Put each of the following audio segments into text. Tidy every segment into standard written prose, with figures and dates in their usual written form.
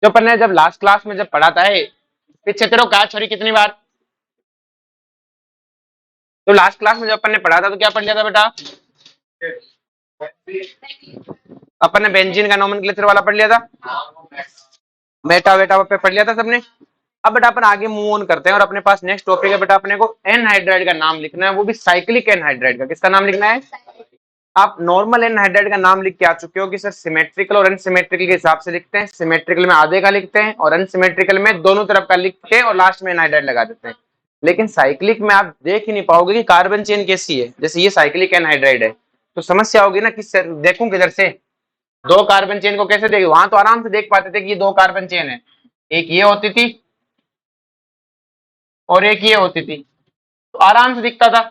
जो अपन ने जब लास्ट क्लास में जब पढ़ा था पीछे तेरे को क्या छोरी कितनी बार, तो लास्ट क्लास में जब अपन ने पढ़ा था तो क्या पढ़ लिया था बेटा, अपन ने बेंजीन का नोमेनक्लेचर वाला पढ़ लिया था, मेटा वेटा पे पढ़ लिया था सबने। अब बेटा अपन आगे मूव ऑन करते हैं और अपने पास नेक्स्ट टॉपिक है बेटा, अपने को एनहाइड्राइड का नाम लिखना है, वो भी साइक्लिक एनहाइड्राइड का। किसका नाम लिखना है? आप नॉर्मल एनहाइड्राइड का नाम लिख के आ चुके हो कि सर सिमेट्रिकल और अनसिमेट्रिकल के हिसाब से लिखते हैं, सिमेट्रिकल में आधे का लिखते हैं और अनसिमेट्रिकल में दोनों तरफ का लिखते हैं और लास्ट में एनहाइड्राइड लगा देते हैं। लेकिन साइक्लिक में आप देख ही नहीं पाओगे कि कार्बन चेन कैसी है। जैसे ये साइक्लिक एनहाइड्राइड है तो समस्या होगी ना कि सर देखूं किधर से, दो कार्बन चेन को कैसे देखे, वहां तो आराम से देख पाते थे कि ये दो कार्बन चेन है, एक ये होती थी और एक ये होती थी, तो आराम से दिखता था।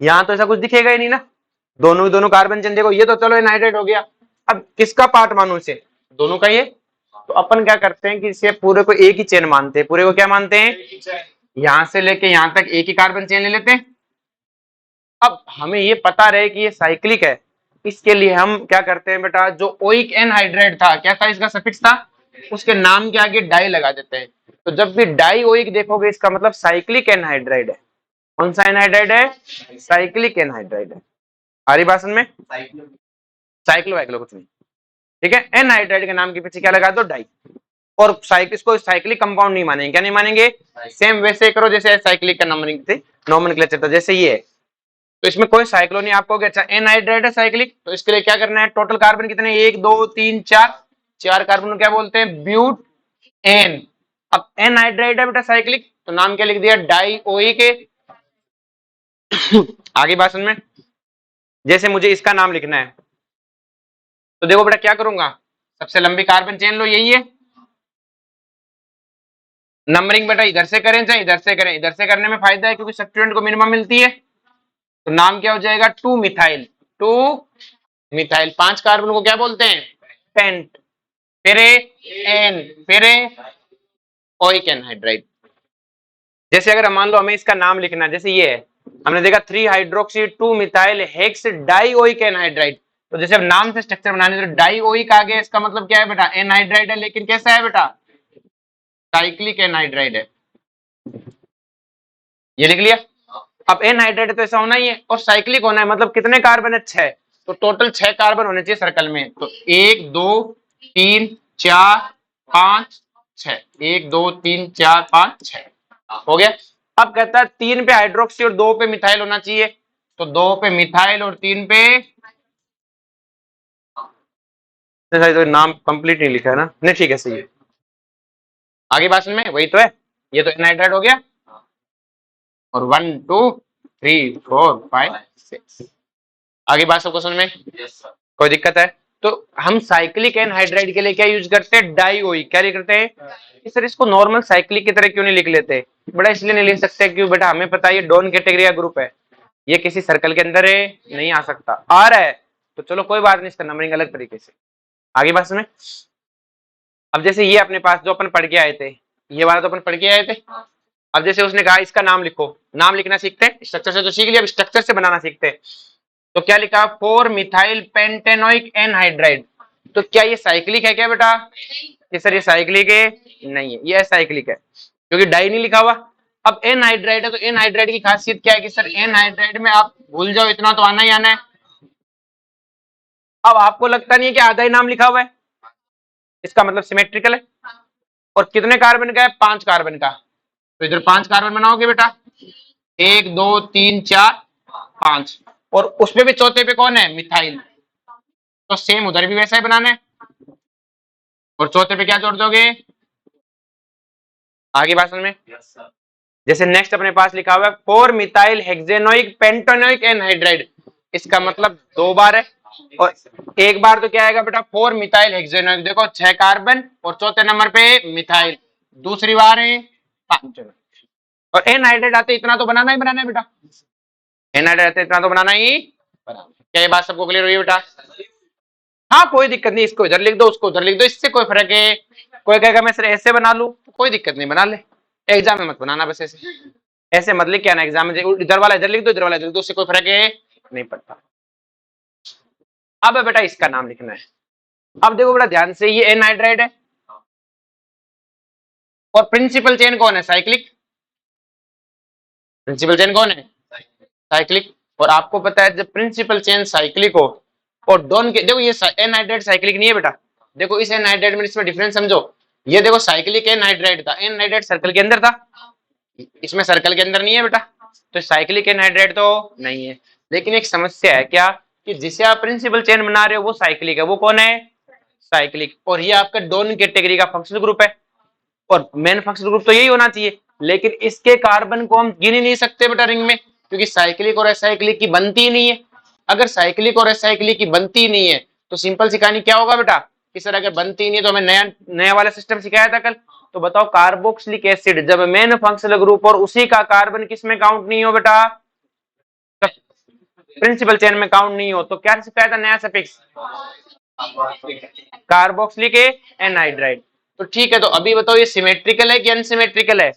यहाँ तो ऐसा कुछ दिखेगा ही नहीं ना, दोनों कार्बन चेन देखो, ये तो चलो एनहाइड्राइड हो गया। अब किसका पार्ट मानू इसे? दोनों का ये। तो अपन क्या करते हैं कि इसे पूरे को एक ही चेन मानते हैं, पूरे को क्या मानते हैं, यहां से लेके यहां तक एक ही कार्बन चेन ले लेते हैं। अब हमें ये पता रहे कि ये साइक्लिक है, इसके लिए हम क्या करते हैं बेटा, जो ओइक एनहाइड्राइड था, क्या था इसका सफिक्स था, उसके नाम के आगे डाई लगा देते हैं। तो जब भी डाई ओइक देखोगे इसका मतलब साइक्लिक एनहाइड्राइड है। कौन सा एनहाइड्राइड है? साइक्लिक एनहाइड्राइड है। हरी भाषण में साइक्लो वाइक्लो कुछ नहीं, ठीक है। एनहाइड्राइड के नाम के पीछे क्या लगा दो, डाई। और इसको साइक्लिक कंपाउंड नहीं मानेंगे, क्या नहीं मानेंगे, सेम वैसे करो जैसे साइक्लिक का नंबरिंग थे, नोमेनक्लेचर था, जैसे ये है। तो इसमें कोई साइक्लो नहीं, आपको अच्छा एनहाइड्राइड है साइक्लिक, तो इसके लिए क्या करना है, टोटल कार्बन कितने, 1 2 3 4, 4 कार्बन को क्या बोलते हैं, ब्यूट एन। अब एनहाइड्राइड है बेटा साइक्लिक, तो नाम क्या लिख दिया, डाई ओई के। आगे भाषण में जैसे मुझे इसका नाम लिखना है, तो देखो बेटा क्या करूंगा, सबसे लंबी कार्बन चेन लो, यही है। नंबरिंग बेटा इधर से करें चाहे इधर से करें, इधर से करने में फायदा है क्योंकि सब्स्टिट्यूएंट को मिनिमम मिलती है। तो नाम क्या हो जाएगा, 2 मिथाइल, 2 मिथाइल। 5 कार्बन को क्या बोलते हैं, पेंट। फिर एन, फिर ओइक एनहाइड्राइड। जैसे अगर मान लो हमें इसका नाम लिखना है, जैसे ये है, हमने देखा 3 hydroxy 2 methyl hex dioic anhydride. तो जैसे अब नाम से स्ट्रक्चर बनाने, तो डाइओइक आ गया, इसका मतलब क्या है बेटा, एनहाइड्राइड है, लेकिन कैसा है बेटा, साइक्लिक एनहाइड्राइड है। ये लिख लिया। अब एनहाइड्राइड तो ऐसा होना ही है और साइक्लिक होना है, मतलब कितने कार्बन है, 6। तो टोटल 6 कार्बन होने चाहिए सर्कल में। तो 1 2 3 4 5 6, 1 2 3 4 5 6 हो गया। अब कहता है 3 पे हाइड्रोक्सी और 2 पे मिथाइल होना चाहिए, तो 2 पे मिथाइल और 3 पे, तो नाम कंप्लीट नहीं लिखा है ना, नहीं ठीक है सही है। आगे भाषण में वही तो है, ये तो एनहाइड्राइड हो गया, और 1 2 3 4 5 6। आगे बात सबको समझ में, कोई दिक्कत है? तो हम साइक्लिक एनहाइड्राइड के लिए क्या यूज करते हैं, डाइओई। क्या लिख करते हैं कि सर इसको नॉर्मल साइक्लिक की तरह क्यों नहीं लिख लेते, बड़ा इसलिए नहीं लिख सकते क्यों बेटा, हमें पता है ये डॉन कैटेगरी का ग्रुप है, ये किसी सर्कल के अंदर है, नहीं आ सकता, आ रहा है तो चलो कोई बात नहीं, इसका नंबरिंग अलग तरीके से। आगे बात सुने। अब जैसे ये अपने पास जो अपन पढ़ के आए थे, ये वाला तो अपन पढ़ के आए थे। अब जैसे उसने कहा इसका नाम लिखो, नाम लिखना सीखते हैं, स्ट्रक्चर से तो सीख लिया, अब स्ट्रक्चर से बनाना सीखते हैं। तो क्या लिखा, 4 मिथाइल पेंटेनोइक एनहाइड्राइड। तो क्या ये साइक्लिक है क्या बेटा, कि सर ये साइक्लिक है, नहीं है, ये असाइक्लिक है क्योंकि डाई नहीं लिखा हुआ। अब एनहाइड्राइड है, तो एनहाइड्राइड की खासियत क्या है कि सर एनहाइड्राइड में आप भूल जाओ इतना तो आना ही आना है। अब आपको लगता नहीं है कि आधा ही नाम लिखा हुआ है, इसका मतलब सिमेट्रिकल है। और कितने कार्बन का है, 5 कार्बन का, तो इधर 5 कार्बन बनाओगे बेटा, 1 2 3 4 5, और उसमें भी चौथे पे कौन है, मिथाइल। तो सेम उधर भी वैसा ही बनाना है, और चौथे पे क्या जोड़ दोगे, आगे भाषण में जैसे नेक्स्ट अपने पास लिखा हुआ है 4 मिथाइल हेक्सेनोइक पेंटेनोइक एनहाइड्राइड। इसका मतलब 2 बार है, और एक बार तो क्या आएगा बेटा, 4 मिथाइल हेक्सेनोइक, देखो 6 कार्बन और चौथे नंबर पे मिथाइल। दूसरी बार है 5, और एनहाइड्राइड आते इतना तो बनाना ही बनाना है बेटा, एनहाइड्राइड आते इतना तो बनाना ही बनाना। क्या ये बात सबको क्लियर हुई है बेटा? हाँ कोई दिक्कत नहीं, इसको इधर लिख दो उसको उधर लिख दो, इससे कोई फर्क है। कोई कहेगा मैं सिर्फ ऐसे बना लूं, कोई दिक्कत नहीं, बना ले, एग्जाम में मत बनाना, बस ऐसे ऐसे मत लिख के आना एग्जाम में, इधर वाला इधर लिख दो, इधर वाला इधर लिख दो, उससे कोई फर्क है नहीं पड़ता। अब बेटा इसका नाम लिखना है। अब देखो बेटा ध्यान से, ये एनहाइड्राइड है, और प्रिंसिपल चेन कौन है? साइक्लिक। प्रिंसिपल चेन कौन है? साइक्लिक। और आपको पता है जब प्रिंसिपल चेन साइक्लिक हो और दोनों के, देखो ये एनहाइड्राइड साइक्लिक नहीं है बेटा, देखो इस एनहाइड्राइड में इसमें डिफरेंस समझो। ये देखो साइक्लिक एनहाइड्राइड था, एनहाइड्राइड सर्कल के अंदर था, इसमें सर्कल के अंदर नहीं है बेटा, तो साइक्लिक एनहाइड्राइड तो नहीं है। लेकिन एक समस्या है क्या, कि जिसे आप प्रिंसिपल चेन बना रहे हो वो साइक्लिक है, वो कौन है? साइक्लिक। और ये आपका डोन कैटेगरी का फंक्शनल ग्रुप है, और मेन फंक्शनल ग्रुप तो यही होना चाहिए। लेकिन इसके कार्बन को हम गिन ही नहीं सकते बेटा रिंग में, क्योंकि साइक्लिक और असाइक्लिक की बनती ही नहीं है। अगर साइक्लिक और असाइक्लिक की बनती ही नहीं है तो सिंपल सी कहानी क्या होगा बेटा, कि सर अगर बनती ही नहीं है तो हमें नया नया वाला सिस्टम सिखाया था कल। तो बताओ कार्बोक्सिलिक एसिड जब मेन फंक्शनल ग्रुप और उसी का कार्बन किस में काउंट नहीं हो बेटा, प्रिंसिपल चेन में काउंट नहीं हो, तो क्या सिखाया था नया सफिक्स? Carboxylic anhydride. तो ठीक है, तो अभी बताओ ये सिमेट्रिकल है कि अनसिमेट्रिकल है?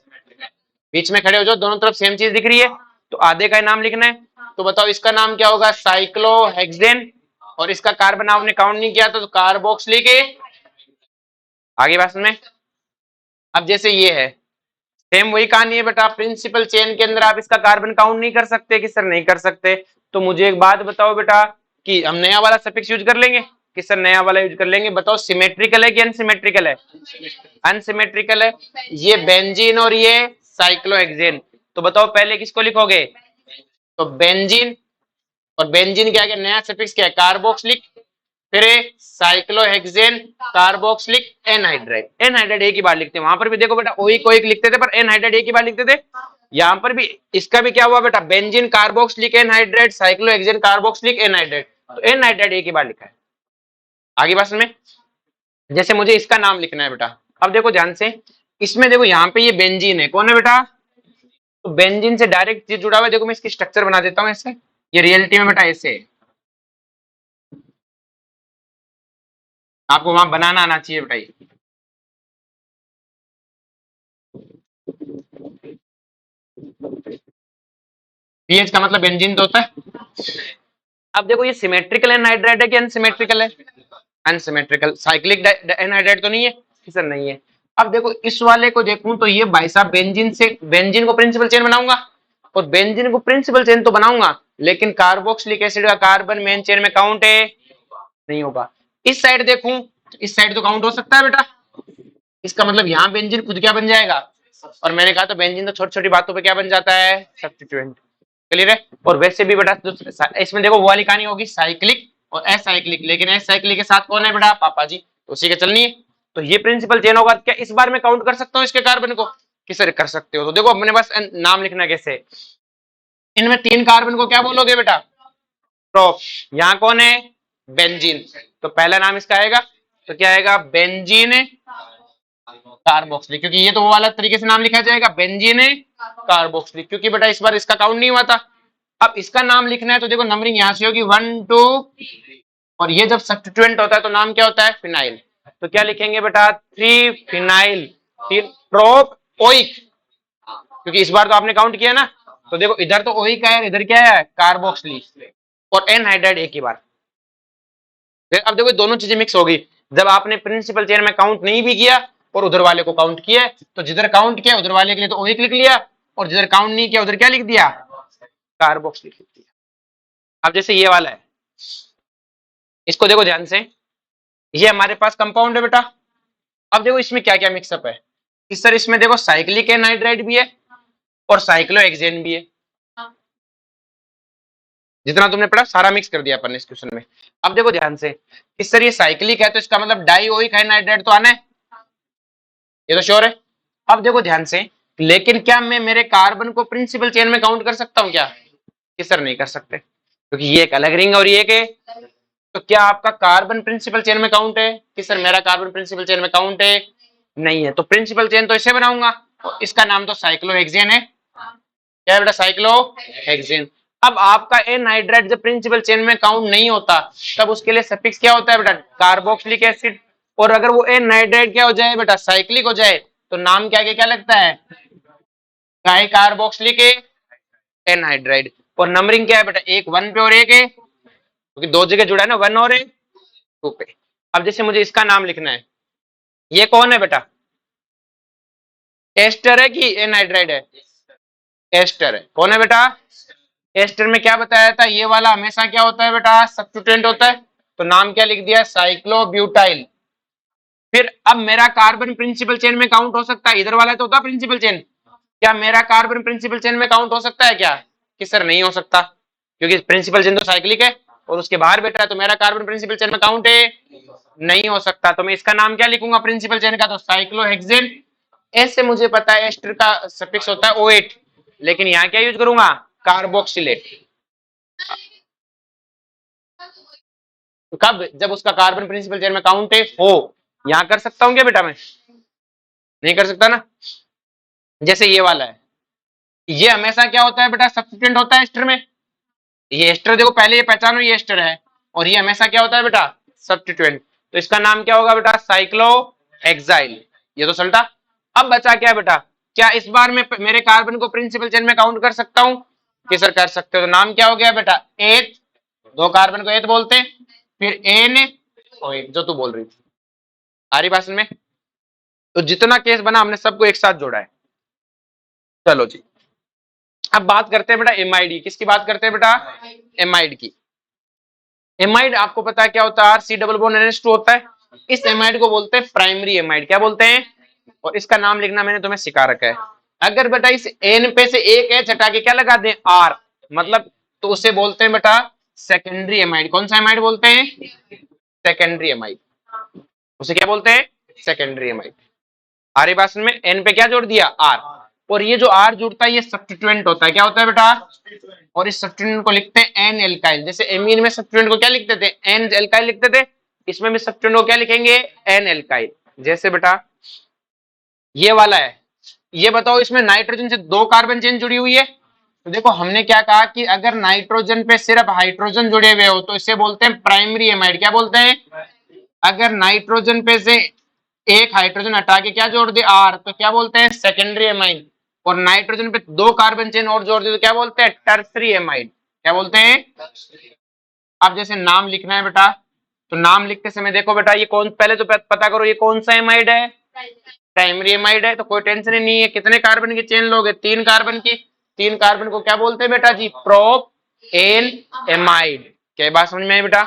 बीच में खड़े हो जाओ, दोनों तरफ सेम चीज दिख रही है, तो आधे का नाम लिखना है। तो बताओ इसका नाम क्या होगा? साइक्लोहेक्सेन। और इसका कार्बन आपने काउंट नहीं किया तो कार्बोक्सिलिक। आगे बात में, अब जैसे ये है, सेम वही कहानी है बेटा, प्रिंसिपल चेन के अंदर आप इसका कार्बन काउंट नहीं कर सकते कि सर नहीं कर सकते। तो मुझे एक बात बताओ बेटा, कि हम नया वाला सफिक्स यूज कर लेंगे कि सर नया वाला यूज कर लेंगे? बताओ सिमेट्रिकल है कि अनसिमेट्रिकल है? अनसिमेट्रिकल है। ये बेंजीन और ये साइक्लोहेक्सेन, तो बताओ पहले किसको लिखोगे? तो बेंजीन, और बेंजीन के आगे नया सफिक्स क्या है? कार्बोक्सिलिक। फिर साइक्लोहेक्सेन, कार्बोक्सिलिक एनहाइड्राइड। एनहाइड्राइड एक ही बार लिखते हैं, वहां पर भी देखो बेटा ओई को एक लिखते थे, पर एनहाइड्राइड एक ही बार लिखते थे। यहाँ पर भी इसका भी क्या हुआ बेटा, benzene carboxylic anhydride, cyclohexane carboxylic anhydride, तो एनहाइड्राइड एक ही बार लिखा है। आगे बात में, जैसे मुझे इसका नाम लिखना है बेटा, अब देखो ध्यान से, इसमें देखो यहाँ पे ये बेंजीन है, कौन है बेटा? तो बेंजीन से डायरेक्ट जुड़ा हुआ है, देखो मैं इसकी स्ट्रक्चर बना देता हूँ ऐसे, ये रियलिटी में बेटा ऐसे है। आपको वहां बनाना आना चाहिए बेटा। पीएच का मतलब बेंजीन तो होता है। अब देखो ये सिमेट्रिकल एनहाइड्राइड है कि अनसिमेट्रिकल है? अनसिमेट्रिकल। साइक्लिक एनहाइड्राइड तो नहीं है कि सर नहीं है। अब देखो इस वाले को देखूं तो ये भाई साहब बेंजीन से, बेंजीन को प्रिंसिपल चेन बनाऊंगा, और बेंजीन को प्रिंसिपल चेन तो बनाऊंगा, लेकिन कार्बोक्सिलिक एसिड का कार्बन मेन चेन में काउंट है? नहीं होगा। इस साइड देखूं, इस साइड तो काउंट हो सकता है बेटा, इसका मतलब यहाँ बेंजीन खुद क्या बन जाएगा, और मैंने कहा तो बेंजीन तो छोटी छोटी बातों पे क्या बन जाता है? सब्स्टिट्यूएंट। क्लियर है? और वैसे भी बेटा इसमें देखो वो वाली कहानी होगी साइक्लिक और एसाइक्लिक, लेकिन एसाइक्लिक के साथ कौन है बेटा? पापा जी, तो उसी के चलनी है। तो ये प्रिंसिपल चेन होगा, क्या इस बार में काउंट कर सकता हूँ इसके कार्बन को? किस तरह कर सकते हो? तो देखो अपने पास नाम लिखना कैसे, इनमें तीन कार्बन को क्या बोलोगे बेटा? प्रोप। यहाँ कौन है? बेंजीन। तो पहला नाम इसका आएगा, तो क्या आएगा? बेंजीन कार्बोक्सिलिक, क्योंकि ये तो वो वाला तरीके से नाम लिखा जाएगा, बेंजीन कार्बोक्सिलिक, क्योंकि बेटा इस बार इसका काउंट नहीं हुआ था। अब इसका नाम लिखना है तो देखो नंबरिंग यहां से होगी 1 2, और ये जब सब्स्टिट्यूएंट होता है तो नाम क्या होता है? फिनाइल। तो क्या लिखेंगे बेटा? 3 फिनाइल, 3 प्रोप ओइक, क्योंकि इस बार तो आपने काउंट किया ना। तो देखो इधर तो ओइक है, इधर क्या है? कार्बोक्सिलिक, और एनहाइड्राइड एक ही बार। फिर अब देखो दोनों चीजें मिक्स हो गई, जब आपने प्रिंसिपल चेन में काउंट नहीं भी किया और उधर वाले को काउंट किया, तो जिधर काउंट किया उधर वाले के लिए तो ओइक लिख लिया, और जिधर काउंट नहीं किया उधर क्या लिख दिया? कार्बोक्सिलिक लिख दिया। अब जैसे ये वाला है, इसको देखो ध्यान से, ये हमारे पास कंपाउंड है बेटा। अब देखो इसमें क्या क्या मिक्सअप है, इस सर इसमें देखो साइक्लिक एनहाइड्राइड भी है और साइक्लोहेक्सेन भी है, जितना तुमने पढ़ा सारा मिक्स कर दिया अपन ने इस क्वेश्चन में। अब देखो ध्यान से, इस सर ये साइक्लिक है तो इसका मतलब डाइओइक एनहाइड्राइड तो आना है, ये तो श्योर है। अब देखो ध्यान से, लेकिन क्या मैं मेरे कार्बन को प्रिंसिपल चेन में काउंट कर सकता हूँ क्या? कि सर नहीं कर सकते, क्योंकि ये एक अलग रिंग और ये एक है। तो क्या आपका कार्बन प्रिंसिपल चेन में काउंट है? कि सर मेरा कार्बन प्रिंसिपल चेन में काउंट है? नहीं है। तो प्रिंसिपल चेन तो इसे बनाऊंगा, तो इसका नाम तो साइक्लोहेक्सेन है। क्या है बेटा? साइक्लोहेक्सेन। अब आपका एनहाइड्राइड जब प्रिंसिपल चेन में काउंट नहीं होता, तब उसके लिए सफिक्स क्या होता है बेटा? Carboxylic acid. और अगर वो एनहाइड्राइड क्या हो जाए बेटा? साइक्लिक हो जाए, तो नाम क्या क्या लगता है? Di carboxylic anhydride. और नंबरिंग क्या है बेटा? एक 1 पे और एक है, क्योंकि दो जगह जुड़ा है ना, 1 और 2 पे। अब जैसे मुझे इसका नाम लिखना है, ये कौन है बेटा? एस्टर है कि एनहाइड्राइड है? एस्टर है। कौन है बेटा? एस्टर में क्या बताया था, ये वाला हमेशा क्या होता है बेटा, सब्स्टिट्यूएंट होता है। तो नाम क्या लिख दिया, साइक्लोब्यूटाइल। फिर अब मेरा कार्बन प्रिंसिपल चेन में काउंट हो सकता है, इधर वाला तो होता प्रिंसिपल चेन, क्या मेरा कार्बन प्रिंसिपल चेन में काउंट हो सकता है क्या? कि सर नहीं हो सकता, क्योंकि प्रिंसिपल चेन तो साइक्लिक है और उसके बाहर बैठा है, तो मेरा कार्बन प्रिंसिपल चेन में काउंट है, नहीं हो सकता। तो मैं इसका नाम क्या लिखूंगा प्रिंसिपल चेन का, तो साइक्लोहेक्सेन। ऐसे मुझे पता है एस्टर का सफिक्स होता है O8, लेकिन यहाँ क्या यूज करूंगा, कार्बोक्सिलेट। तो कब, जब उसका कार्बन प्रिंसिपल चेन में काउंट है हो। यहाँ कर सकता हूँ क्या बेटा मैं? नहीं कर सकता ना। जैसे ये वाला है, ये हमेशा क्या होता है बेटा, सब्स्टिट्यूएंट होता है एस्टर में। ये एस्टर देखो, पहले ये पहचानो ये एस्टर है, और ये हमेशा क्या होता है बेटा, सब्स्टिट्यूएंट। तो इसका नाम क्या होगा बेटा, साइक्लोहेक्साइल। ये तो चलता। अब बचा क्या बेटा, क्या इस बार में मेरे कार्बन को प्रिंसिपल चेन में काउंट कर सकता हूँ? कि सर कर सकते हो। तो नाम क्या हो गया बेटा, एथ। दो कार्बन को एथ बोलते हैं। फिर एन OH, जो तू बोल रही थी, आ रही बात में। तो जितना केस बना हमने सबको एक साथ जोड़ा है। चलो जी, अब बात करते हैं बेटा एमाइड। किसकी बात करते हैं बेटा, एमाइड की। एमाइड आपको पता है क्या होता है, सी डबल बॉन्ड NH2 होता है। इस एमाइड को बोलते हैं प्राइमरी एमाइड। क्या बोलते हैं? और इसका नाम लिखना मैंने तुम्हें सिखा रखा है। अगर बेटा इस एन पे से एक एच हटा के क्या लगा दें, आर, मतलब, तो उसे बोलते हैं बेटा सेकेंडरी एमाइड। कौन सा एमाइड बोलते हैं? Secondary amide. उसे क्या बोलते हैं, सेकेंडरी एमाइड। आर बात में एन पे क्या जोड़ दिया, आर। और ये जो आर जुड़ता है ये सब्स्टिट्यूएंट होता है। क्या होता है बेटा? और इस सब्स्टिट्यूएंट को लिखते हैं एन एल्काइल। जैसे एमीन में सब्स्टिट्यूएंट को क्या लिखते थे, एन एल्काइल लिखते थे। इसमें भी सब्स्टिट्यूएंट को क्या लिखेंगे, एन एल्काइल। जैसे बेटा ये वाला है, ये बताओ इसमें नाइट्रोजन से दो कार्बन चेन जुड़ी हुई है। तो देखो हमने क्या कहा कि अगर नाइट्रोजन पे सिर्फ हाइड्रोजन जुड़े हुए हो तो इसे बोलते हैं प्राइमरी एमाइड। क्या बोलते हैं? अगर नाइट्रोजन पे से एक हाइड्रोजन हटा के क्या जोड़ दे, आर, तो क्या बोलते हैं, सेकेंडरी एमाइड। और नाइट्रोजन पे दो कार्बन चेन और जोड़ दे तो क्या बोलते हैं, टर्सरी एमाइड। क्या बोलते हैं? अब जैसे नाम लिखना है बेटा, तो नाम लिखते समय देखो बेटा ये कौन, पहले तो पता करो ये कौन सा एमाइड है, प्राइमरी एमाइड है। तो कोई टेंशन ही नहीं है। कितने कार्बन की चेन लोगे, 3 कार्बन की। 3 कार्बन को क्या बोलते हैं बेटा जी, प्रोप एन एमाइड। क्या बात समझ में आई बेटा?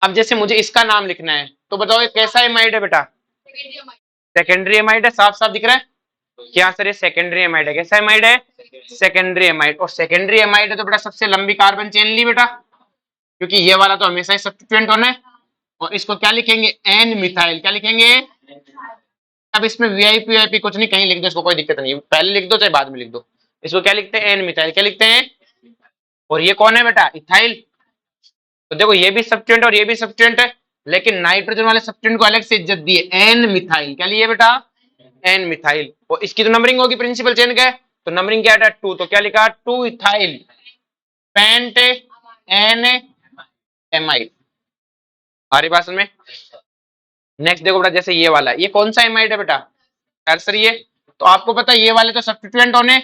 अब जैसे मुझे इसका नाम लिखना है, तो बताओ ये कैसा एमाइड है बेटा, सेकेंडरी एमाइड है। साफ साफ दिख रहा है क्या सर, ये सेकेंडरी एमाइड है। कैसा एमाइड है, सेकेंडरी एमाइड। और सेकेंडरी एमाइड है तो बेटा सबसे लंबी कार्बन चेन ली बेटा, क्योंकि ये वाला तो हमेशा ही सब्स्टिट्यूएंट होना है। और इसको क्या लिखेंगे, एन मिथाइल। क्या लिखेंगे? अब इसमें वीआईपी कुछ नहीं, कहीं लिख दो, इसको कोई दिक्कत नहीं, पहले लिख दो चाहे बाद में लिख दो। इसको क्या लिखते हैं, एन मिथाइल। क्या लिखते हैं? और ये कौन है बेटा, इथाइल। तो देखो ये भी सब्स्टिट्यूएंट और ये भी सब्स्टिट्यूएंट है, लेकिन नाइट्रोजन वाले सब्स्टिट्यूएंट को अलग से इज्जत दी है, एन मिथाइल। क्या लिए बेटा, एन मिथाइल। और इसकी तो नंबरिंग होगी प्रिंसिपल चेन का, तो नंबरिंग क्या है, 2। तो क्या लिखा, 2 इथाइल पेंट एन एमाइड। हमारी बात में। नेक्स्ट देखो बेटा, जैसे ये वाला, ये कौन सा एमाइड है बेटा, टर्सरी है। तो आपको पता है ये वाले तो सब्स्टिट्यूएंट होने,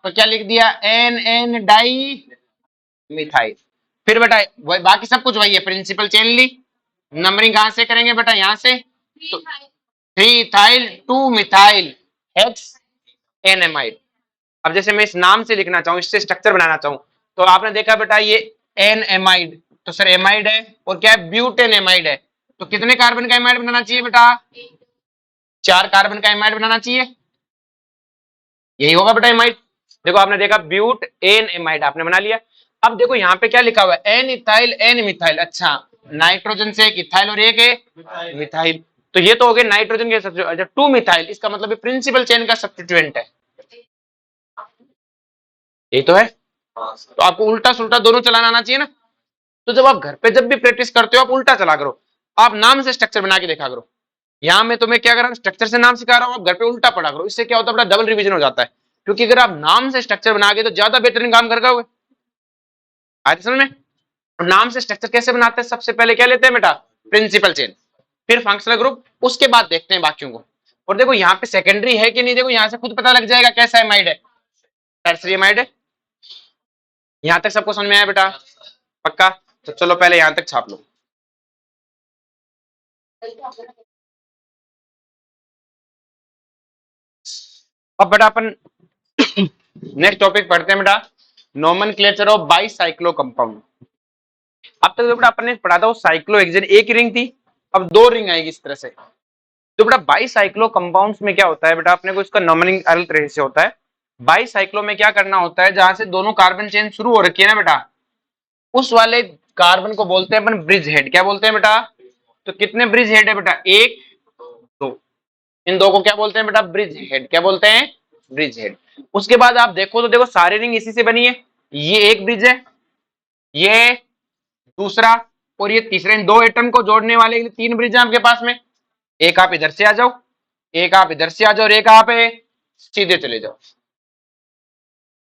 तो क्या लिख दिया, एन एन डाई मिथाइल। फिर बेटा बाकी सब कुछ वही है, प्रिंसिपल चेन ली। नंबरिंग कहां से करेंगे बेटा, यहां से। तो 3 इथाइल 2 मिथाइल हेक्स एनएमाइड। अब जैसे मैं इस नाम से लिखना चाहूँ, इससे स्ट्रक्चर बनाना चाहूँ, तो आपने देखा बेटा ये एन एमाइड, तो सर एमाइड है। और क्या है, ब्यूटेन एमाइड है। तो कितने कार्बन का एमाइड बनाना चाहिए बेटा, 4 कार्बन का एमाइड बनाना चाहिए। यही होगा बेटा एमाइड। देखो आपने देखा ब्यूट एन एमाइड आपने बना लिया। अब देखो यहाँ पे क्या लिखा हुआ है, एन इथाइल एन मिथाइल। अच्छा, नाइट्रोजन से एक इथाइल और एक है मिथाइल। तो ये तो हो गए नाइट्रोजन के सब्स्टिट्यूएंट। अच्छा, 2 मिथाइल, इसका मतलब प्रिंसिपल चेन का सब्स्टिट्यूएंट है। ये तो है। तो आपको उल्टा सुल्टा दोनों चलाना आना चाहिए ना। तो जब आप घर पे जब भी प्रैक्टिस करते हो, आप उल्टा चला करो। आप नाम से स्ट्रक्चर बना के देखा करो। यहाँ मैं तुम्हें क्या कर रहा हूँ, स्ट्रक्चर से नाम सिखा रहा हूँ, आप घर पे उल्टा पढ़ा करो। इससे क्या होता है बेटा, डबल रिवीजन हो जाता है। क्योंकि अगर आप नाम से स्ट्रक्चर बना के तो ज्यादा बेहतरीन काम कर गए। आते समझ में। नाम से स्ट्रक्चर कैसे बनाते हैं, सबसे पहले क्या लेते हैं बेटा, प्रिंसिपल चेन, फिर फंक्शनल ग्रुप, उसके बाद देखते हैं बाकियों को। और देखो यहाँ पे सेकेंडरी है कि नहीं, देखो यहाँ से खुद पता लग जाएगा कैसा एमाइड है, टर्सरी एमाइड है। यहाँ तक सबको समझ में आया बेटा, पक्का? तो चलो पहले यहाँ तक छाप लो। अब बेटा अपन नेक्स्ट टॉपिक पढ़ते हैं बेटा, नोमेनक्लेचर ऑफ बाईसाइक्लो कंपाउंड। अब तक बेटा अपन ने पढ़ा था वो साइक्लोहेक्सेन एक रिंग थी, अब दो रिंग आएगी इस तरह से। तो बेटा बाईसाइक्लो कंपाउंड्स में क्या होता है बेटा, अपने को इसका नंबरिंग अलग तरह से होता है। बाईसाइक्लो में क्या करना होता है, जहां से दोनों कार्बन चेन शुरू हो रखी है ना बेटा, उस वाले कार्बन को बोलते हैं अपन ब्रिज हेड। क्या बोलते हैं बेटा? तो कितने ब्रिज हेड है बेटा? एक, दो। इन दो को क्या बोलते हैं बेटा? Bridge head. क्या बोलते हैं? Bridge head. उसके बाद आप देखो तो देखो सारी रिंग इसी से बनी है। ये एक ब्रिज है, ये दूसरा और ये तीसरे। इन दो एटम को जोड़ने वाले तीन ब्रिज है आपके पास में। एक आप इधर से आ जाओ, एक आप इधर से आ जाओ और एक आप सीधे चले जाओ।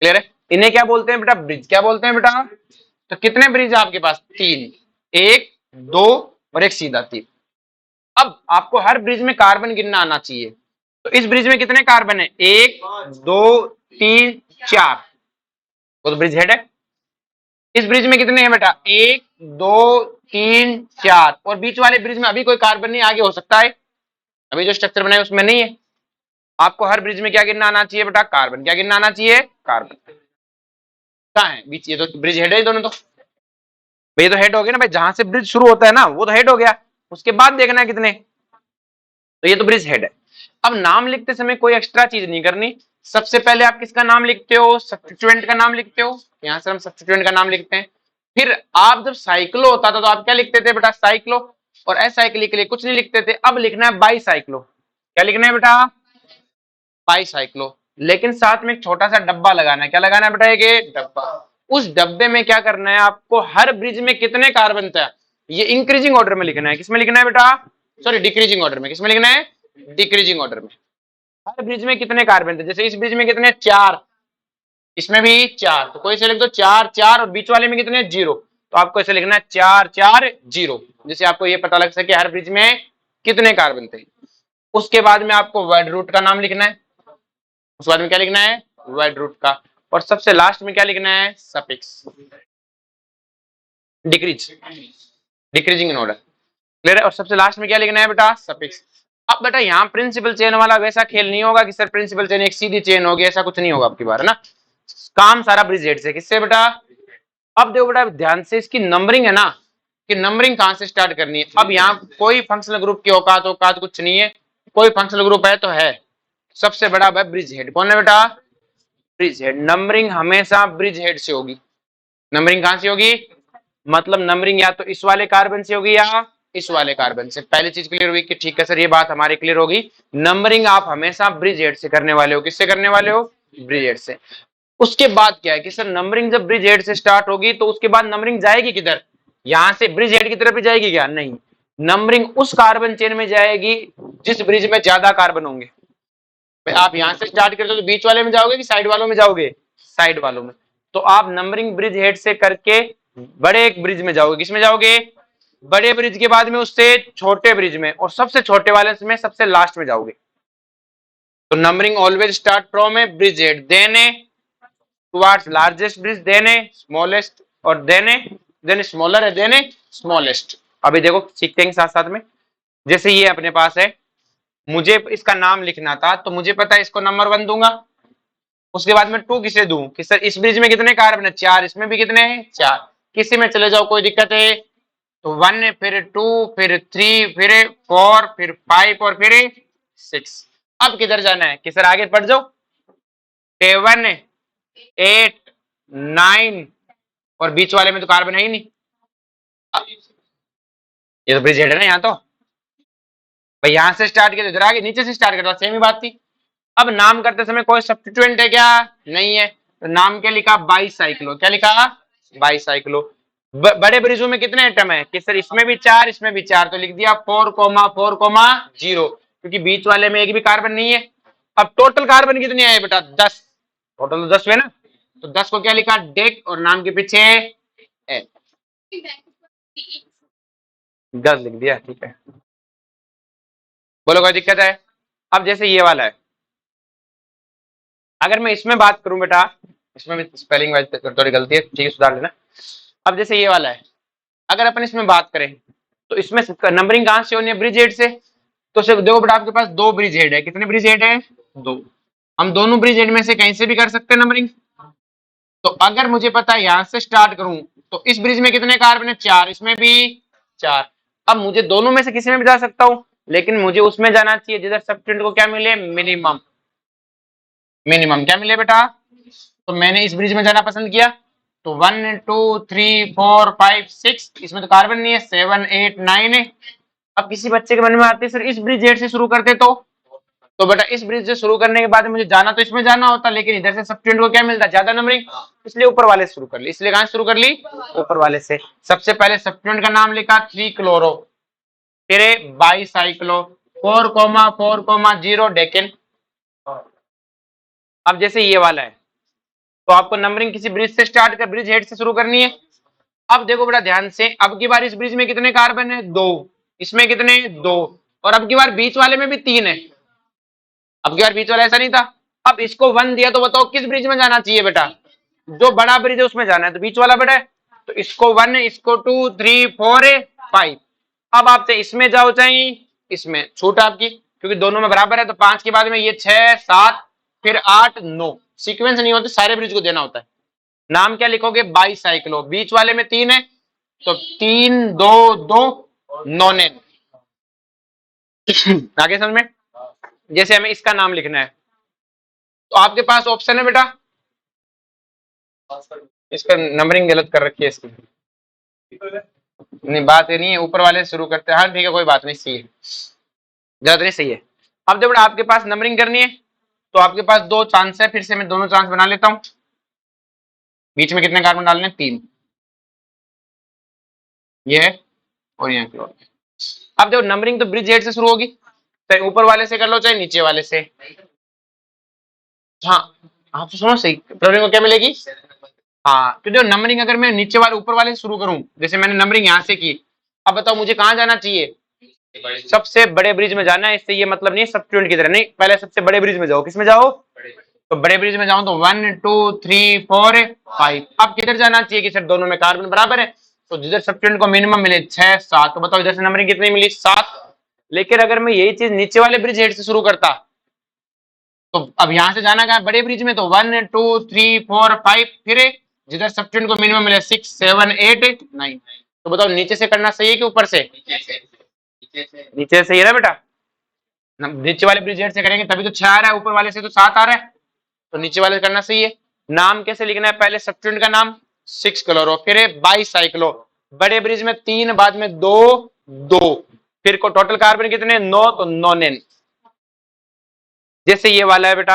क्लियर है? इन्हें क्या बोलते हैं बेटा? ब्रिज। क्या बोलते हैं बेटा? तो कितने ब्रिज है आपके पास? तीन। एक, दो और एक सीधा, तीन। अब आपको हर ब्रिज में कार्बन गिनना आना चाहिए। तो इस ब्रिज में कितने कार्बन है? एक, दो, तीन, चार। वो तो ब्रिज हेड है। इस ब्रिज में कितने हैं बेटा? एक, दो, तीन, चार। और बीच वाले ब्रिज में अभी कोई कार्बन नहीं, आगे हो सकता है। अभी जो स्ट्रक्चर बनाए उसमें नहीं है। आपको हर ब्रिज में क्या गिनना आना चाहिए बेटा? कार्बन। क्या गिनना आना चाहिए? कार्बन। कहाँ है बीच? ये तो ब्रिज हेड है दोनों तो। भाई तो हेड हो गया ना भाई, जहां से ब्रिज शुरू होता है ना वो तो हेड हो गया। उसके बाद देखना है कितने। तो ये तो ब्रिज हेड है। अब नाम लिखते समय कोई एक्स्ट्रा चीज नहीं करनी। सबसे पहले आप किसका नाम लिखते हो? सब्स्टिट्यूएंट का नाम लिखते हो। यहां से हम सब्स्टिट्यूएंट का नाम लिखते हैं। फिर आप जब साइक्लो होता था तो आप क्या लिखते थे बेटा? साइक्लो। और असाइक्लिक के लिए कुछ नहीं लिखते थे। अब लिखना है बाईसाइक्लो। क्या लिखना है बेटा? बाईसाइक्लो। लेकिन साथ में एक छोटा सा डब्बा लगाना है। क्या लगाना है बेटा? एक डब्बा। उस डब्बे में क्या करना है आपको? हर ब्रिज में कितने कार्बन था ये इंक्रीजिंग ऑर्डर में लिखना है। किसमें लिखना है बेटा? सॉरी, डिक्रीजिंग ऑर्डर में। किसमें लिखना है? डिक्रीजिंग ऑर्डर में। हर ब्रिज में कितने कार्बन थे? जैसे इस ब्रिज में कितने? चार। इसमें भी चार। तो कोई से लिख दो चार चार। और बीच वाले में कितने? जीरो। तो आपको ऐसे लिखना है चार चार जीरो, जिससे आपको ये पता लग सके हर ब्रिज में कितने कार्बन थे। उसके बाद में आपको वर्ड रूट का नाम लिखना है। उसके बाद में क्या लिखना है? वर्ड रूट का। और सबसे लास्ट में क्या लिखना है? Suffix. Decrease, decreasing in order. Clear है? और सबसे लास्ट में क्या लिखना है बेटा? सफिक्स। अब बेटा यहाँ प्रिंसिपल चेन वाला वैसा खेल नहीं होगा कि सर प्रिंसिपल चेन एक सीधी चेन होगी, ऐसा कुछ नहीं होगा आपकी बार, है ना। काम सारा ब्रिज हेड से। किससे बेटा? अब देखो बेटा ध्यान से, इसकी नंबरिंग है ना, कि नंबरिंग कहां से स्टार्ट करनी है। अब यहाँ कोई फंक्शनल ग्रुप की औकात औकात कुछ नहीं है। कोई फंक्शनल ग्रुप है तो है, सबसे बड़ा है ब्रिज हेड। कौन है बेटा? Bridge head. नंबरिंग हमेशा ब्रिज हेड से होगी। नंबरिंग कहां से होगी? मतलब नंबरिंग या तो इस वाले कार्बन से होगी या इस वाले कार्बन से। पहली चीज क्लियर हुई कि ठीक है सर, ये बात हमारी क्लियर होगी। नंबरिंग आप हमेशा ब्रिज हेड से करने वाले हो। किससे करने वाले हो? ब्रिज हेड से। उसके बाद क्या है कि सर नंबरिंग जब ब्रिज हेड से स्टार्ट होगी तो उसके बाद नंबरिंग जाएगी किधर? यहां से ब्रिज हेड की तरफ ही जाएगी क्या? नहीं। नंबरिंग उस कार्बन चेन में जाएगी जिस ब्रिज में ज्यादा कार्बन होंगे। आप यहां से स्टार्ट करते हो तो बीच वाले में जाओगे कि साइड वालों में जाओगे? साइड वालों में। तो आप नंबरिंग ब्रिज हेड से करके बड़े एक ब्रिज में जाओगे। किसमें जाओगे? बड़े ब्रिज के बाद में उससे छोटे ब्रिज में, और सबसे छोटे वाले में सबसे लास्ट में जाओगे। तो numbering always start from a bridgehead, then a towards largest bridge, then a smallest, और देन स्मॉलर है, देन ए स्मॉलेस्ट। अभी देखो सीखते हैं साथ साथ में। जैसे ये अपने पास है, मुझे इसका नाम लिखना था तो मुझे पता है इसको नंबर 1 दूंगा। उसके बाद में 2 किसे दूं कि सर इस ब्रिज में कितने कार्बन है? 4। इसमें भी कितने हैं? 4। किसी में चले जाओ कोई दिक्कत है? तो 1 है, फिर 2, फिर 3, फिर 4, फिर 5 और फिर 6। अब किधर जाना है कि सर आगे बढ़ जाओ? 7, 8, 9 और बीच वाले में तो कार्बन है ही नहीं। ये तो ब्रिज हेड है ना यहाँ तो। भाई यहां से स्टार्ट किया तो इधर आगे नीचे से स्टार्ट करता, सेम ही बात थी। अब नाम करते समय कोई सब्स्टिट्यूएंट है क्या? नहीं है। तो नाम क्या लिखा? बाईसाइक्लो। क्या लिखा? बाईसाइक्लो। बड़े ब्रिजों में कितने एटम है कि सर इसमें भी 4, इसमें भी 4। तो लिख दिया 4,4,0, क्योंकि बीच वाले में एक भी कार्बन नहीं है। अब टोटल कार्बन कितने आए बेटा? 10। टोटल तो 10 हुए ना। तो 10 को क्या लिखा? डेक, और नाम के पीछे 10 लिख दिया। ठीक है, बोलो कोई दिक्कत है? अब जैसे ये वाला है, अगर मैं इसमें बात करूं बेटा, इसमें भी स्पेलिंग वाइज थोड़ी गलती है, ठीक है, सुधार लेना। अब जैसे ये वाला है, अगर अपन इसमें बात करें तो इसमें नंबरिंग कहां से होनी है? ब्रिज हेड से। तो सिर्फ देखो बेटा आपके पास 2 ब्रिज हेड है। कितने ब्रिज हेड है? 2। हम दोनों ब्रिज हेड में से कहीं से भी कर सकते हैं नंबरिंग। तो अगर मुझे पता है यहां से स्टार्ट करूं तो इस ब्रिज में कितने कार्बन है, 4, इसमें भी 4। अब मुझे दोनों में से किसी में भी जा सकता हूं, लेकिन मुझे उसमें जाना चाहिए जिधर सब्स्टिट्यूएंट को क्या मिले, मिनिमम। मिनिमम क्या मिले बेटा, तो मैंने इस ब्रिज में जाना पसंद किया। तो 1 2 3 4 5 6, इसमें तो कार्बन नहीं है, 7 8 9 है। अब किसी बच्चे के मन में आती है सर इस ब्रिज हेड से शुरू करते तो बेटा इस ब्रिज से शुरू करने के बाद मुझे जाना तो इसमें जाना होता, लेकिन इधर से सब्स्टिट्यूएंट को क्या मिलता, ज्यादा नंबरिंग, इसलिए ऊपर वाले से शुरू कर ली। इसलिए कहां से शुरू कर ली, ऊपर वाले से। सबसे पहले सब्स्टिट्यूएंट का नाम लिखा 3 क्लोरो, फिर बाईसाइक्लो, 4,4,0 डेकेन। अब जैसे ये वाला है तो आपको नंबरिंग किसी ब्रिज से स्टार्ट कर, ब्रिज हेड से शुरू करनी है। अब देखो बेटा ध्यान से, अब की बार इस ब्रिज में कितने कार्बन है, 2, इसमें कितने, 2, और अब की बार बीच वाले में भी 3 है। अब की बार बीच वाला ऐसा नहीं था। अब इसको 1 दिया तो बताओ किस ब्रिज में जाना चाहिए बेटा, जो बड़ा ब्रिज है उसमें जाना है, तो बीच वाला बेटा। तो इसको 1, इसको 2 3 4 5। अब आपसे इसमें जाओ चाहे इसमें, छूट आपकी, क्योंकि दोनों में बराबर है। तो 5 के बाद में ये 6 7 फिर 8 9, सीक्वेंस नहीं होती, सारे ब्रिज को देना होता है। नाम क्या लिखोगे, बाईसाइक्लो, बीच वाले में 3 है तो 3 2 2 नोनेन। आगे समझ में। जैसे हमें इसका नाम लिखना है तो आपके पास ऑप्शन है बेटा, इसका नंबरिंग गलत कर रखी है इसकी, नहीं बात ये नहीं है, ऊपर वाले से शुरू करते हैं। हाँ ठीक है कोई बात नहीं, सही है, गलत नहीं, सही है। अब देखो आपके पास नंबरिंग करनी है तो आपके पास 2 चांस है, फिर से मैं दोनों चांस बना लेता हूं। बीच में कितने कार्बन डालने, 3, ये है और यहाँ की ओर। अब देखो नंबरिंग तो ब्रिज हेड से शुरू होगी, चाहे ऊपर वाले से कर लो चाहे नीचे वाले से। हाँ, आप तो सुनो सही, प्रॉब्लम को क्या मिलेगी। हाँ तो जो नंबरिंग अगर मैं नीचे वाले ऊपर वाले से शुरू करूं, जैसे मैंने नंबरिंग यहाँ से की, अब बताओ मुझे कहाँ जाना चाहिए, सबसे बड़े ब्रिज में जाना है। इससे ये मतलब नहीं सब्स्टिट्यूएंट की तरह, नहीं, पहले सबसे बड़े ब्रिज में जाओ। किस में जाओ, तो बड़े ब्रिज में जाऊं तो 1 2 3 4 5। अब किधर जाना चाहिए कि सर दोनों में कार्बन बराबर है, तो जिधर सब्स्टिट्यूएंट को मिनिमम मिले 6 7, तो बताओ इधर से नंबरिंग कितनी मिली, 7। लेकिन अगर मैं यही चीज नीचे वाले ब्रिज हेड से शुरू करता तो अब यहां से जाना कहा, बड़े ब्रिज में, तो 1 2 3 4 5, फिर जिधर सब्स्टिट्यूएंट को मिनिमम मिले 6 7 8 9। तो बताओ नीचे से करना सही है कि ऊपर से, नीचे से ही है ना बेटा। नीचे वाले ब्रिज हेड से करेंगे तभी तो 6 आ रहा है, ऊपर वाले से तो 7 आ रहा है, तो नीचे वाले से करना सही है। नाम कैसे लिखना है, पहले सब्स्टिट्यूएंट का नाम 6 क्लोरो, फिर बाईसाइक्लो, बड़े ब्रिज में 3, बाद में 2 2, फिर को टोटल कार्बन कितने, 9, तो नोनेन। जैसे ये वाला है बेटा।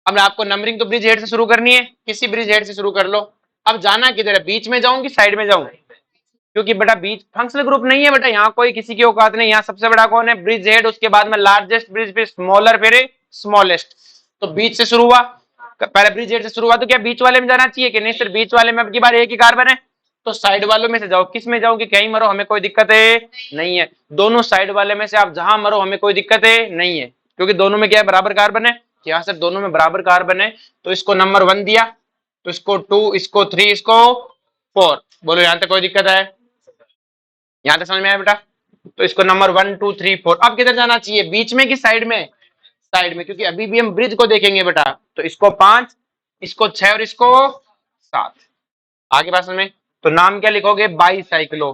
अब आपको नंबरिंग तो ब्रिज हेड से शुरू करनी है, किसी ब्रिज हेड से शुरू कर लो। अब जाना किधर है, बीच में जाऊं कि साइड में जाऊं, क्योंकि बेटा बीच फंक्शनल ग्रुप नहीं है बेटा, यहाँ कोई किसी की औकात नहीं। यहाँ सबसे बड़ा कौन है, ब्रिज हेड, उसके बाद में लार्जेस्ट ब्रिज, फिर स्मॉलर, फिर स्मॉलेस्ट। तो बीच से शुरू हुआ, पहले ब्रिज हेड से शुरू हुआ, तो क्या बीच वाले में जाना चाहिए कि नहीं, सिर्फ बीच वाले में अब की बार एक ही कार्बन है, तो साइड वालों में से जाओ। किस में जाओ कि कहीं मरो हमें कोई दिक्कत है नहीं है, दोनों साइड वाले में से आप जहां मरो हमें कोई दिक्कत है नहीं है, क्योंकि दोनों में क्या है, बराबर कार्बन है। यहाँ से दोनों में बराबर कार्बन है, तो इसको नंबर 1 दिया, तो इसको 2, इसको 3, इसको 4। बोलो यहाँ तक कोई दिक्कत है, यहाँ तक समझ में आया बेटा। तो इसको नंबर 1 2 3 4। अब किधर जाना चाहिए, बीच में कि साइड में, साइड में, क्योंकि अभी भी हम ब्रिज को देखेंगे बेटा। तो इसको 5, इसको 6 और इसको 7। आगे बात समझ में। तो नाम क्या लिखोगे, बाईसाइक्लो,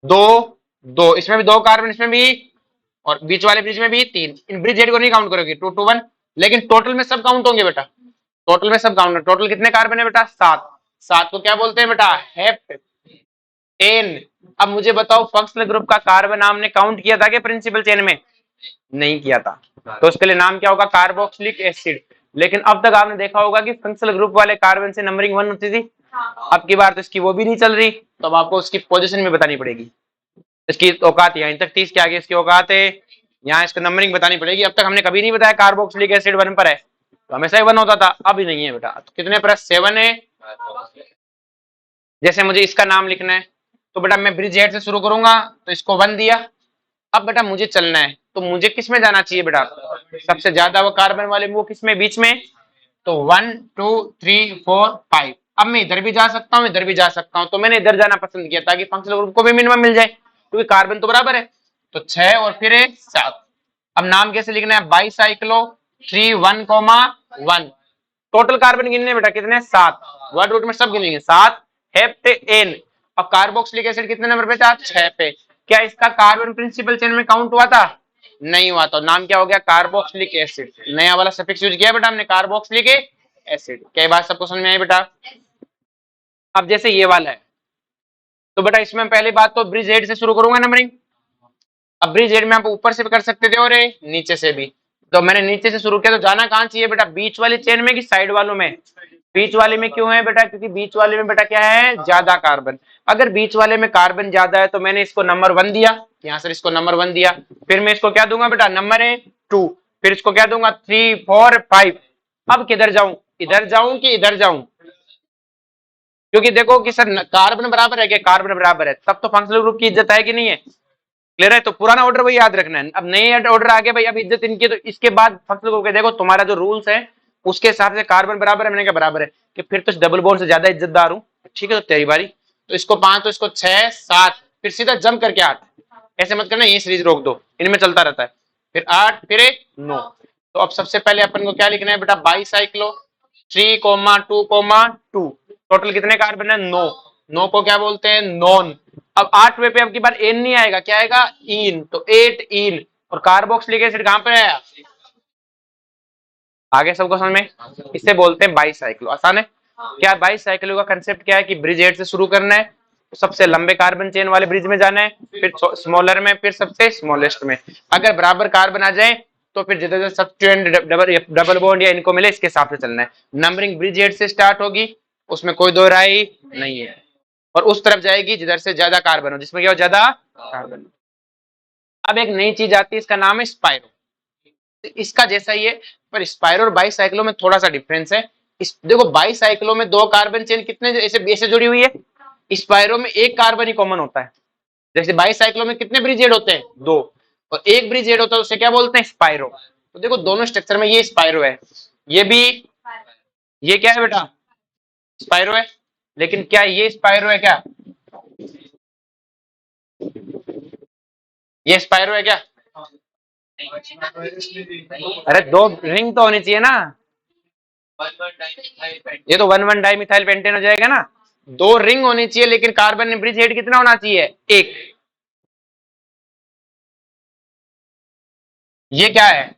2 2, इसमें भी 2 कार्बन, इसमें भी, और बीच वाले ब्रिज में भी 3। इन ब्रिज हेड को नहीं काउंट करोगे, 2 2 1, लेकिन टोटल में सब काउंट होंगे बेटा, टोटल में सब काउंट। टोटल कितने कार्बन है बेटा, 7। 7 को क्या बोलते हैं बेटा, हेप्ट एन। अब मुझे बताओ फंक्शनल ग्रुप का कार्बन हमने काउंट किया था कि प्रिंसिपल चेन में, नहीं किया था, तो उसके लिए नाम क्या होगा, कार्बोक्सिलिक एसिड। लेकिन अब तक आपने देखा होगा कि फंक्शनल ग्रुप वाले कार्बन से नंबरिंग 1 होती थी, अब की बार तो इसकी वो भी नहीं चल रही, तो अब आपको उसकी पोजीशन भी बतानी पड़ेगी। इसकी औकात यहीं तक 30 के आगे इसकी औकात है, यहाँ इसको नंबरिंग बतानी पड़ेगी। अब तक हमने कभी नहीं बताया कार्बोक्सिलिक एसिड 1 पर है, तो हमेशा ही 1 होता था, अभी नहीं है बेटा। तो कितने पर, 7 है। जैसे मुझे इसका नाम लिखना है, तो बेटा मैं ब्रिज हेड से शुरू करूंगा, तो इसको 1 दिया। अब बेटा मुझे चलना है, तो मुझे किस में जाना चाहिए बेटा, सबसे ज्यादा वो कार्बन वाले में, वो किस में, बीच में। तो 1 2 3 4 5। अब मैं इधर भी जा सकता हूँ, इधर भी जा सकता हूँ, तो मैंने इधर जाना पसंद किया ताकि फंक्शनल ग्रुप को भी मिनिमम मिल जाए, क्योंकि कार्बन तो बराबर है। तो 6 और फिर 7। अब नाम कैसे लिखना है, बाईसाइक्लो, 3 1 कोमा 1। टोटल कार्बन गिनने बेटा कितने 7, वर्ड रूट में सब गिनेंगे 7 हेप्ट एन। अब कार्बोक्सिलिक एसिड कितने नंबर पे था 6 पे। क्या इसका कार्बन प्रिंसिपल चेन में काउंट हुआ था? नहीं हुआ। तो नाम क्या हो गया कार्बोक्सिलिक एसिड। नया वाला सफिक्स यूज किया बेटा हमने कार्बोक्सिलिक एसिड। क्या बात सबको समझ में आई बेटा? अब जैसे ये वाला है तो बेटा इसमें पहली बात तो ब्रिज हेड से शुरू करूंगा नंबरिंग। अब ब्रिज हेड में आप ऊपर से भी कर सकते थे और नीचे से भी, तो मैंने नीचे से शुरू किया। तो जाना कहाँ चाहिए बेटा बीच वाली चेन में कि साइड वालों में? बीच वाले में क्यों है बेटा? क्योंकि बीच वाले में बेटा क्या है ज्यादा कार्बन। अगर बीच वाले में कार्बन ज्यादा है तो मैंने इसको नंबर 1 दिया, यहाँ से इसको नंबर 1 दिया। फिर मैं इसको क्या दूंगा बेटा नंबर 2, फिर इसको क्या दूंगा 3 4 5। अब किधर जाऊं, इधर जाऊं कि इधर जाऊं? क्योंकि देखो कि सर कार्बन बराबर है क्या? कार्बन बराबर है, तब तो फंक्शनल ग्रुप की इज्जत है कि नहीं है? क्लियर है? तो पुराना ऑर्डर वही याद रखना है। अब नए ऑर्डर आ गए भाई, अब इज्जत इनकी। तो इसके बाद फंक्शनल ग्रुप के देखो तुम्हारा जो रूल्स है उसके हिसाब से कार्बन बराबर है, मैंने क्या बराबर है कि फिर तो डबल बॉन्ड से ज्यादा इज्जतदार हूं। ठीक है तो तेरी बारी। तो इसको 5, तो इसको 6 7, फिर सीधा जंप करके 8। ऐसे मत करना, ये सीरीज रोक दो, इनमें चलता रहता है। फिर 8 फिर 9। तो अब सबसे पहले अपन को क्या लिखना है बेटा बाईसाइक्लो 3,2,2। टोटल कितने कार्बन है 9। 9 को क्या बोलते हैं नॉन। अब 8वें पे अब की बार एन नहीं आएगा, क्या आएगा इन। तो 8 इन। और कार्बोक्सिलिक एसिड कहां पे है? आगे सबको समझ में? इसे बोलते हैं बाईसाइक्लो। आसान है क्या? बाईसाइक्लो का कंसेप्ट क्या है कि ब्रिज हेड से शुरू करना है, सबसे लंबे कार्बन चेन वाले ब्रिज में जाना है, फिर स्मॉलर में, फिर सबसे स्मॉलेस्ट में। अगर बराबर कार्बन आ जाए तो फिर जिधर सब्स्टिट्यूएंट डबल बॉन्ड या इनको मिले इसके हिसाब से चलना है। नंबरिंग ब्रिज हेड से स्टार्ट होगी, उसमें कोई दो राय नहीं है, और उस तरफ जाएगी जिधर से ज्यादा कार्बन हो, जिसमें क्या हो ज्यादा कार्बन। अब एक नई चीज आती है, इसका नाम है स्पाइरो। इसका जैसा ही है, पर स्पाइरो और बाईसाइक्लो में थोड़ा सा डिफरेंस है। इस देखो बाईसाइक्लो में 2 कार्बन चेन कितने ऐसे ऐसे जुड़ी हुई है, स्पाइरो में 1 कार्बन ही कॉमन होता है। जैसे बाईसाइक्लो में कितने ब्रिज हेड होते हैं 2, और 1 ब्रिज हेड होता है, उसे क्या बोलते हैं स्पाइरो। तो देखो दोनों स्ट्रक्चर में ये स्पाइरो है, ये भी, ये क्या है बेटा स्पाइरो है। लेकिन क्या ये स्पाइरो है क्या? ये स्पाइरो है क्या? अरे 2 रिंग तो होनी चाहिए ना। ये तो 1 1 डाई मिथाइल पेंटेन हो जाएगा ना। 2 रिंग होनी चाहिए, लेकिन कार्बन ब्रिज हेड कितना होना चाहिए 1। ये क्या है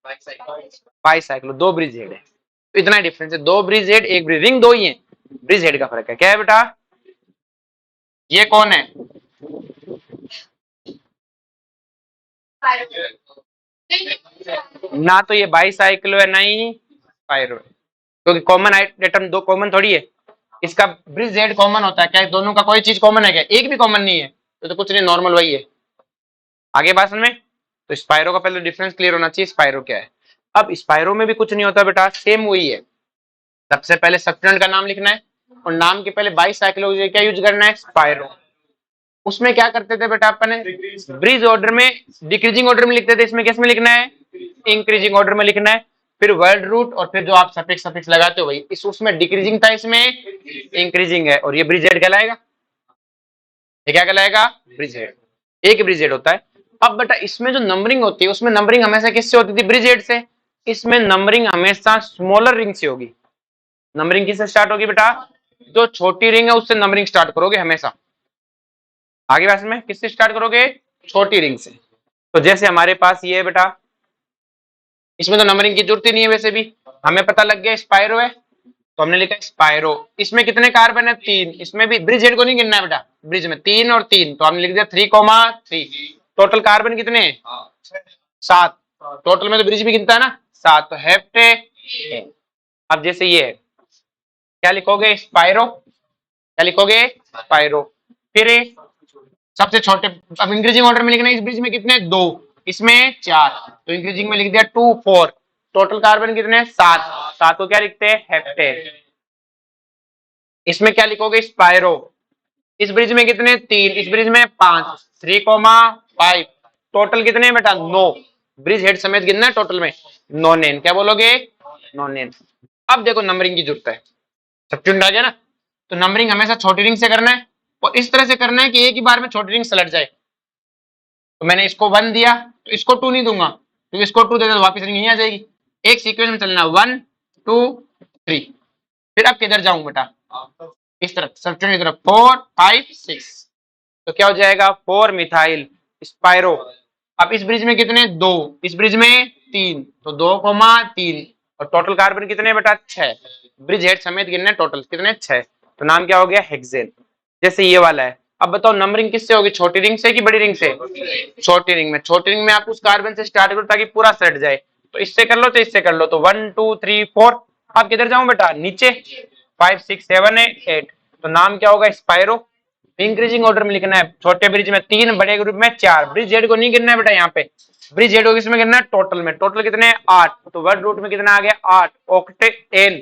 बाईसाइक्लो 2 ब्रिज हेड है। तो इतना डिफरेंस है, 2 ब्रिज हेड 1 ब्रिज रिंग 2 ही है, ब्रिज हेड का फर्क है। क्या है बेटा? ये कौन है? ना तो ये बाईसाइक्लो है ना ही स्पाइरो है, क्योंकि कॉमन आइटम 2 कॉमन थोड़ी है। इसका ब्रिज हेड कॉमन होता है क्या? दोनों का कोई चीज कॉमन है क्या? एक भी कॉमन नहीं है, तो कुछ नहीं, नॉर्मल वही है। आगे बात समझ में? तो स्पाइरो का पहले डिफरेंस क्लियर होना चाहिए, स्पाइरो क्या है। अब स्पाइरो में भी कुछ नहीं होता बेटा, सेम वही है। सबसे पहले सब्स्टिट्यूएंट का नाम लिखना है, और नाम के पहले बाईसाइक्लो क्या यूज करना है स्पाइरो। उसमें क्या करते थे बेटा अपन ब्रिज ऑर्डर में, डिक्रीजिंग ऑर्डर में लिखते थे, इसमें किस में लिखना है इंक्रीजिंग ऑर्डर में लिखना है। फिर वर्ड रूट और फिर जो आप सफिक्स सफिक्स लगाते हो वही, इस उसमें डिक्रीजिंग था, इसमें इंक्रीजिंग है, और ये ब्रिज हेड कहलाएगा। ये क्या कहलाएगा ब्रिज हेड, एक ब्रिज हेड होता है। अब बेटा इसमें जो नंबरिंग होती है, उसमें नंबरिंग हमेशा किससे होती थी ब्रिज हेड से। इसमें नंबरिंग हमेशा स्मॉलर रिंग से होगी। नंबरिंग किससे स्टार्ट होगी बेटा? जो छोटी रिंग है उससे नंबरिंग स्टार्ट करोगे हमेशा। आगे बात में किससे स्टार्ट करोगे? छोटी रिंग से। तो जैसे हमारे पास ये है बेटा, इसमें तो नंबरिंग की जरूरत ही नहीं है, वैसे भी हमें पता लग गया स्पाइरो है, तो हमने लिखा स्पाइरो। इसमें कितने कार्बन है 3, इसमें भी ब्रिज हेड को नहीं गिनना है बेटा, ब्रिज में 3 और 3, तो हमने लिख दिया 3,3। टोटल कार्बन कितने 7। टोटल में तो ब्रिज भी गिनता है ना 7, तो हेप्टे। अब जैसे ये है, क्या लिखोगे स्पाइरो, क्या लिखोगे स्पाइरो। फिर सबसे छोटे, अब इंक्रीजिंग ऑर्डर में लिखना है, इस ब्रिज में कितने 2, इसमें 4, तो इंक्रीजिंग में लिख दिया 2 4। टोटल कार्बन कितने 7, 7 को क्या लिखते हैं हेप्टेन। इसमें क्या लिखोगे स्पाइरो। इस ब्रिज में कितने 3, इस ब्रिज में 5, 3,5। टोटल कितने बेटा 9, ब्रिज हेड समेत गिनना है टोटल में 9 नेन। क्या बोलोगे 9 नेन। अब देखो नंबरिंग की जरूरत है, सब्स्टिट्यूएंट आ गया ना, तो नंबरिंग हमेशा छोटी रिंग से करना है, और इस तरह से करना है कि एक ही बार में छोटी रिंग सलट जाए। तो मैंने इसको 1 दिया, तो इसको 2 नहीं दूंगा, तो इसको 2 दे दो वापस रिंग यहीं आ जाएगी। एक सीक्वेंस में चलना 1 2 3। फिर अब किधर जाऊं बेटा, इस तरफ सब्स्टिट्यूट की तरफ 4 5 6। तो क्या हो जाएगा 4 मिथाइल स्पाइरो। अब इस ब्रिज में कितने, 2, इस ब्रिज में 3, तो 2,3 और टोटल कार्बन कितने बेटा 6। ब्रिज हेड समेत गिनने टोटल कितने 6। तो नाम क्या हो गया हेक्सेन। जैसे ये वाला है। अब बताओ नंबरिंग किससे होगी, छोटी रिंग से कि बड़ी रिंग से। छोटी रिंग में, छोटी रिंग में आप उस कार्बन से स्टार्ट करो ताकि पूरा सेट जाए। तो इससे कर लो तो इससे कर लो, तो 1 2 3 4। अब किधर जाऊं बेटा, नीचे 5 6 7 8। तो नाम क्या होगा स्पाइरो। इंक्रीजिंग ऑर्डर में लिखना है, छोटे ब्रिज में 3, बड़े ग्रुप में 4। ब्रिज हेड को नहीं गिनना है बेटा, यहाँ पे ब्रिज हेड को किसमें गिनना है, टोटल में। टोटल कितने 8, तो वर्ड रूट में कितना आ गया 8 ऑक्टेन।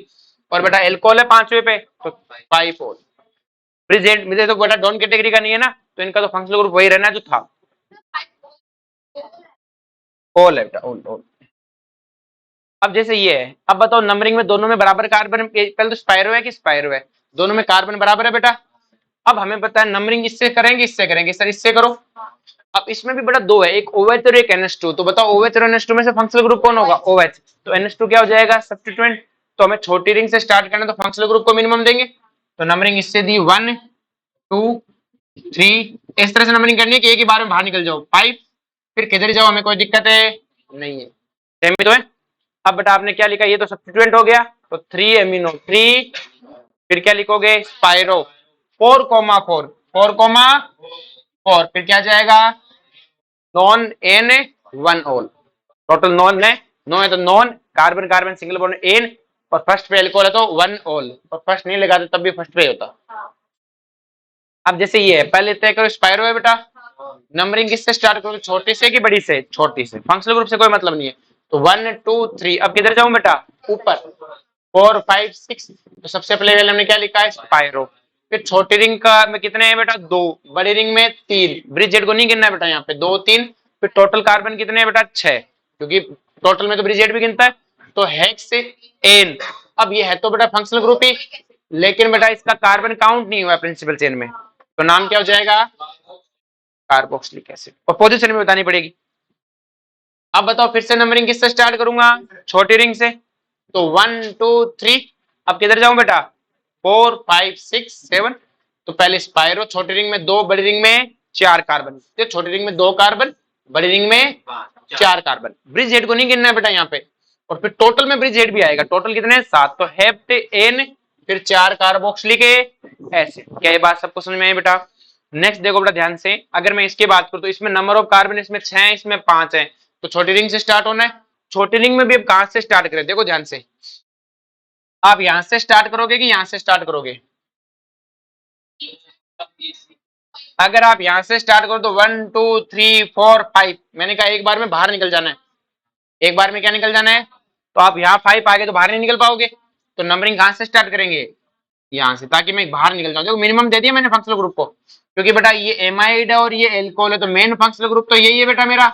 और बेटा एल्कोहल है 5वें पे, तो 5 ओल। ब्रिज हेड मुझे तो बेटा डॉन कैटेगरी का नहीं है ना, तो इनका तो फंक्शनल ग्रुप वही रहना है जो था। ओल है बेटा, ओल ओल। अब जैसे ये है, अब बताओ नंबरिंग में दोनों में बराबर कार्बन, पहले तो स्पाइरो है कि स्पाइरो है, दोनों में कार्बन बराबर है बेटा। अब हमें पता है नंबरिंग इससे करेंगे इससे करेंगे, सर इससे करो। अब इसमें भी बड़ा 2 है, एक OH और एक NH2। तो बताओ OH और NH2 में से फंक्शनल ग्रुप कौन होगा, OH। तो NH2 क्या हो जाएगा सब्स्टिट्यूएंट। तो हमें छोटी रिंग से स्टार्ट करना, तो फंक्शनल ग्रुप को मिनिमम देंगे। तो नंबरिंग इससे दी 1 2 3। इस तरह से नंबरिंग करनी है कि एक ही बार में बाहर निकल जाओ 5। फिर किधर जाओ हमें कोई दिक्कत है नहीं है, सेम ही तो है। अब बेटा आपने क्या लिखा, ये तो सब्स्टिट्यूएंट हो गया, तो 3 एमिनो 3। फिर क्या लिखोगे स्पाइरो 4,4 4,4। फिर क्या जाएगा नॉन एन 1 ओल। टोटल नॉन है, नो है तो non, carbon carbon single bond ane. और फर्स्ट पे एल्कोहल है तो 1 ओल, और फर्स्ट नहीं लगाते तब भी फर्स्ट पे होता। अब जैसे ये है, पहले तय करो स्पाइरो है बेटा। नंबरिंग किससे स्टार्ट करोगे, छोटे से कि बड़ी से, छोटी से। फंक्शनल ग्रुप से कोई मतलब नहीं है। तो 1 2 3। अब किधर जाऊं बेटा, ऊपर 4 5 6। तो सबसे पहले हमने क्या लिखा है स्पाइरो। फिर छोटी रिंग का में कितने हैं बेटा 2, बड़ी रिंग में 3। ब्रिज हेड को नहीं गिनना है बेटा, यहाँ पे 2 3। फिर टोटल कार्बन कितने हैं बेटा 6, क्योंकि टोटल में तो ब्रिज हेड भी गिनता है। तो हेक्स एन। अब ये है तो बेटा फंक्शनल ग्रुप ही, लेकिन बेटा इसका कार्बन काउंट नहीं हुआ प्रिंसिपल चेन में, तो नाम क्या हो जाएगा कार्बोक्सिलिक एसिड। और पोजीशन में बतानी पड़ेगी। अब बताओ फिर से नंबरिंग किससे स्टार्ट करूंगा, छोटी रिंग से। तो 1 2 3। अब किधर जाऊं बेटा 4 5 6 7। तो पहले स्पाइरो, छोटी रिंग में 2, बड़ी रिंग में 4 कार्बन। तो छोटी रिंग में 2 कार्बन, बड़ी रिंग में 4 कार्बन। ब्रिज हेड को नहीं गिनना है बेटा यहाँ पे। और फिर टोटल में ब्रिज हेड भी आएगा, टोटल कितने 7। तो हेप्ट एन, फिर 4 कार्बोक्सिलिक एसिड। क्या ये बात सबको समझ में आई बेटा। नेक्स्ट देखो बेटा ध्यान से, अगर मैं इसकी बात करूं तो इसमें नंबर ऑफ कार्बन इसमें 6 है, इसमें 5 है। तो छोटी रिंग से स्टार्ट होना है। छोटी रिंग में भी अब कहां से स्टार्ट करें, देखो ध्यान से। आप यहां से स्टार्ट करोगे कि यहां से स्टार्ट करोगे। अगर आप यहां से स्टार्ट करो तो 1 2 3 4 5। मैंने कहा एक बार में बाहर निकल जाना है, एक बार में क्या निकल जाना है। तो आप यहाँ 5 आगे तो बाहर नहीं निकल पाओगे। तो नंबरिंग कहां से स्टार्ट करेंगे, यहाँ से, ताकि मैं बाहर निकल जाऊं। देखो मिनिमम दे दिया मैंने फंक्शनल ग्रुप को, क्योंकि बेटा ये एमाइड है और ये एल्कोहल है, तो मेन फंक्शनल ग्रुप तो यही है बेटा मेरा।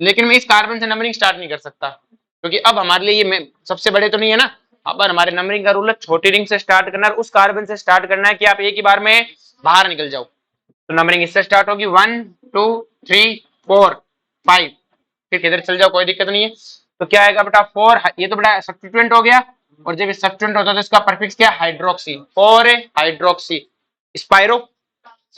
लेकिन मैं इस कार्बन से नंबरिंग स्टार्ट नहीं कर सकता, क्योंकि अब हमारे लिए ये सबसे बड़े तो नहीं है ना। अब हमारे नंबरिंग का रूल है छोटी रिंग से स्टार्ट करना है, उस कार्बन से स्टार्ट करना है कि आप एक ही बार में बाहर निकल जाओ। तो नंबरिंग इससे स्टार्ट होगी 1 2 3 4 5। फिर किधर चल जाओ कोई दिक्कत नहीं है। तो क्या आएगा बेटा 4। ये तो बेटा सब्स्टिट्यूएंट हो गया, और जब सब्स्टिट्यूएंट होता है तो इसका प्रीफिक्स क्या हाइड्रोक्सी, 4 हाइड्रोक्सी स्पाइरो।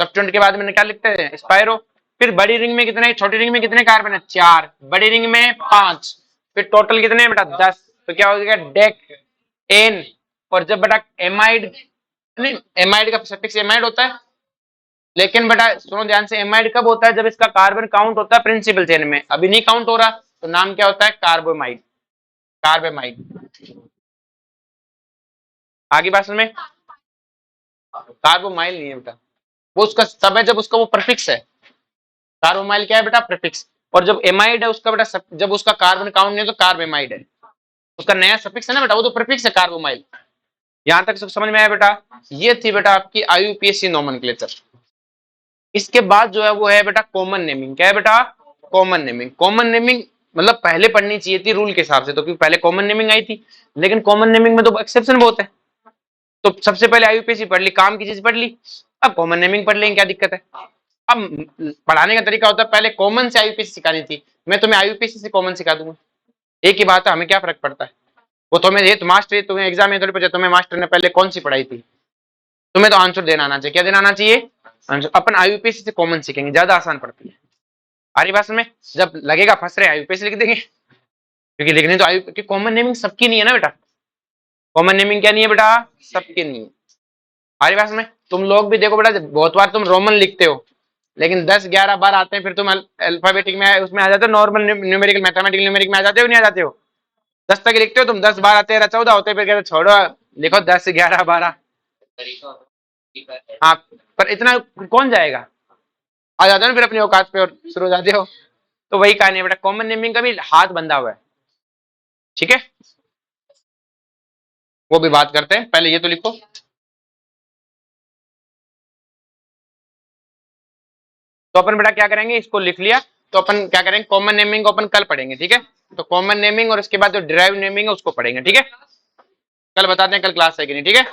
सब्स्टिट्यूएंट के बाद में क्या लिखते हैं स्पाइरो। फिर बड़ी रिंग में कितने, छोटी रिंग में कितने कार्बन है 4, बड़ी रिंग में 5। फिर टोटल कितने हैं बेटा 10। तो क्या हो गया डेक एन। और जब बेटा एमाइड, नहीं एमाइड का सफिक्स एमाइड होता है, लेकिन बेटा सुनो ध्यान से, एमाइड कब होता है, जब इसका कार्बन काउंट होता है प्रिंसिपल चेन में। अभी नहीं काउंट हो रहा, तो नाम क्या होता है कार्बोमाइड। कार्बोमाइड। आगे बात समझ में। कार्बोमाइल नहीं है बेटा, वो उसका सब है जब उसका वो प्रीफिक्स है। कार्बोमाइल क्या है बेटा प्रीफिक्स। और जब एमाइड है उसका बेटा जब उसका कार्बन काउंट नहीं है तो कार्बोमाइड है, उसका नया सफिक्स है ना बेटा, वो तो प्रीफिक्स है कार्बोमाइल। यहां तक सब समझ में आया बेटा। ये थी बेटा आपकी IUPAC नोमेनक्लेचर। इसके बाद जो है वो है बेटा कॉमन नेमिंग। क्या है बेटा कॉमन नेमिंग। कॉमन नेमिंग मतलब पहले पढ़नी चाहिए थी रूल के हिसाब से, तो क्योंकि पहले कॉमन नेमिंग आई थी, लेकिन कॉमन नेमिंग में तो एक्सेप्शन बहुत है। तो सबसे पहले IUPAC पढ़ ली, काम की चीज पढ़ ली, अब कॉमन नेमिंग पढ़ लेंगे, क्या दिक्कत है। अब पढ़ाने का तरीका होता है, पहले कॉमन से IUPAC सिखानी थी, मैं तुम्हें IUPAC से कॉमन सिखा दूंगा। एक ही बात है, हमें क्या फर्क पड़ता है। वो तुम्हें ये तो मास्टर, तुम्हें एग्जाम में थोड़ी पूछा तुम्हें मास्टर ने पहले कौन सी पढ़ाई थी, तुम्हें तो आंसर देना आना चाहिए। क्या देना आना चाहिए? आंसर। अपन आईयूपीएससी से कॉमन सीखेंगे, ज्यादा आसान पड़ती है। हमारी भाषा में जब लगेगा फंस रहे आईयूपीएससी लिख देंगे, क्योंकि लिखने तो आयु की कॉमन नेमिंग सबकी नहीं है ना बेटा। कॉमन नेमिंग क्या नहीं है बेटा? सबकी नहीं है। हमारी भाषा में तुम लोग भी देखो बेटा, बहुत बार तुम रोमन लिखते हो, लेकिन 10 11 12 आते हैं, फिर तुम अल्फाबेटिक में उसमें आ जाते हो, नॉर्मल न्यूमेरिकल मैथमेटिकल न्यूमेरिक में आ जाते हो, नहीं आ जाते हो? 10 तक लिखते हो तुम, 10 12 13 14 होते, फिर कहते छोड़ो, लिखो 10 11 12। हाँ, पर इतना कौन जाएगा? आ जाते हो ना फिर अपनी औकात पे और शुरू हो जाते हो। तो वही कहानी है बेटा, कॉमन नेमिंग का भी हाथ बंधा हुआ है। ठीक है, वो भी बात करते हैं, पहले ये तो लिखो। तो अपन बेटा क्या करेंगे, इसको लिख लिया, तो अपन क्या करेंगे, कॉमन नेमिंग को अपन कल पढ़ेंगे, ठीक है। तो कॉमन नेमिंग और उसके बाद जो डिराइव नेमिंग है उसको पढ़ेंगे, ठीक है। कल बताते हैं कल क्लास है कि नहीं, ठीक है।